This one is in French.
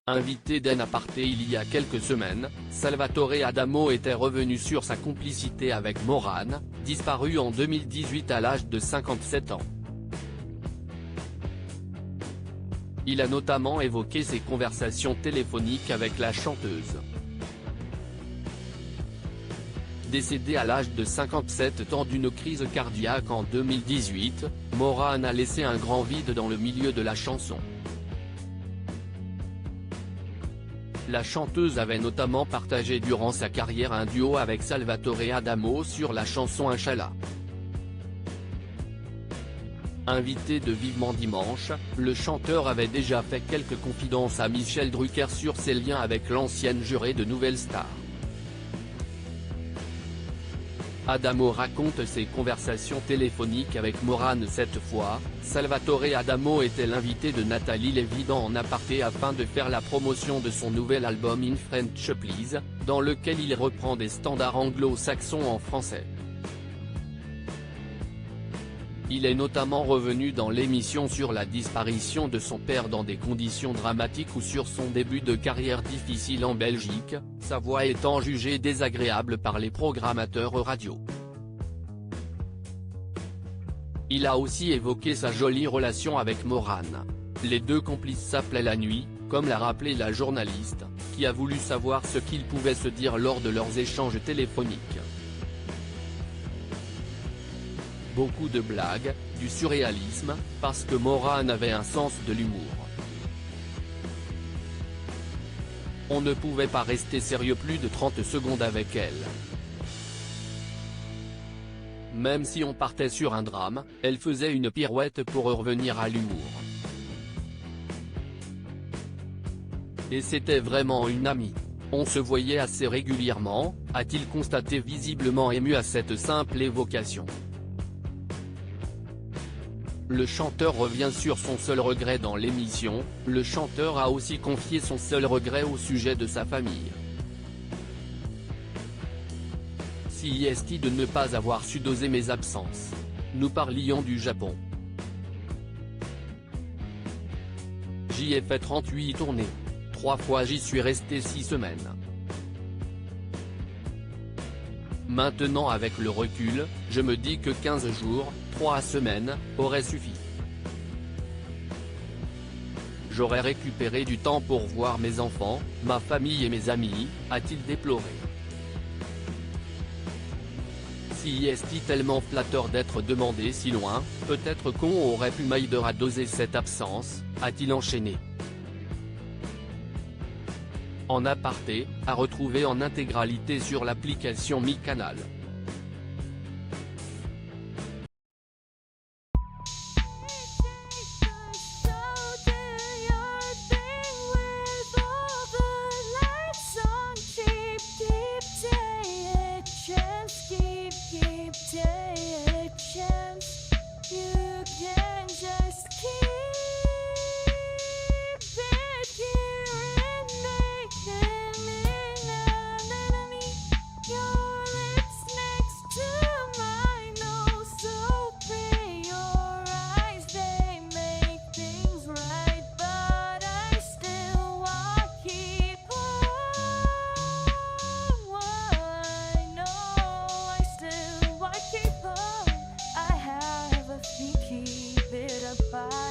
Invité d'En Aparté il y a quelques semaines, Salvatore Adamo était revenu sur sa complicité avec Morane, disparu en 2018 à l'âge de 57 ans. Il a notamment évoqué ses conversations téléphoniques avec la chanteuse. Décédé à l'âge de 57 ans d'une crise cardiaque en 2018, Morane a laissé un grand vide dans le milieu de la chanson. La chanteuse avait notamment partagé durant sa carrière un duo avec Salvatore Adamo sur la chanson Inch'Allah. Invité de Vivement Dimanche, le chanteur avait déjà fait quelques confidences à Michel Drucker sur ses liens avec l'ancienne jurée de Nouvelle Star. Adamo raconte ses conversations téléphoniques avec Morane. Cette fois, Salvatore Adamo était l'invité de Nathalie Lévy dans En Aparté afin de faire la promotion de son nouvel album In French Please, dans lequel il reprend des standards anglo-saxons en français. Il est notamment revenu dans l'émission sur la disparition de son père dans des conditions dramatiques ou sur son début de carrière difficile en Belgique, sa voix étant jugée désagréable par les programmateurs radio. Il a aussi évoqué sa jolie relation avec Morane. Les deux complices s'appelaient la nuit, comme l'a rappelé la journaliste, qui a voulu savoir ce qu'ils pouvaient se dire lors de leurs échanges téléphoniques. Beaucoup de blagues, du surréalisme, parce que Morane avait un sens de l'humour. On ne pouvait pas rester sérieux plus de 30 secondes avec elle. Même si on partait sur un drame, elle faisait une pirouette pour revenir à l'humour. Et c'était vraiment une amie. On se voyait assez régulièrement, a-t-il constaté visiblement ému à cette simple évocation. Le chanteur revient sur son seul regret dans l'émission. Le chanteur a aussi confié son seul regret au sujet de sa famille. Si est-il de ne pas avoir su doser mes absences. Nous parlions du Japon. J'y ai fait 38 tournées. 3 fois j'y suis resté 6 semaines. Maintenant avec le recul, je me dis que 15 jours, 3 semaines, auraient suffi. J'aurais récupéré du temps pour voir mes enfants, ma famille et mes amis, a-t-il déploré. Si est-il tellement flatteur d'être demandé si loin, peut-être qu'on aurait pu m'aider à doser cette absence, a-t-il enchaîné. En Aparté, à retrouver en intégralité sur l'application MyCanal. Keep it apart.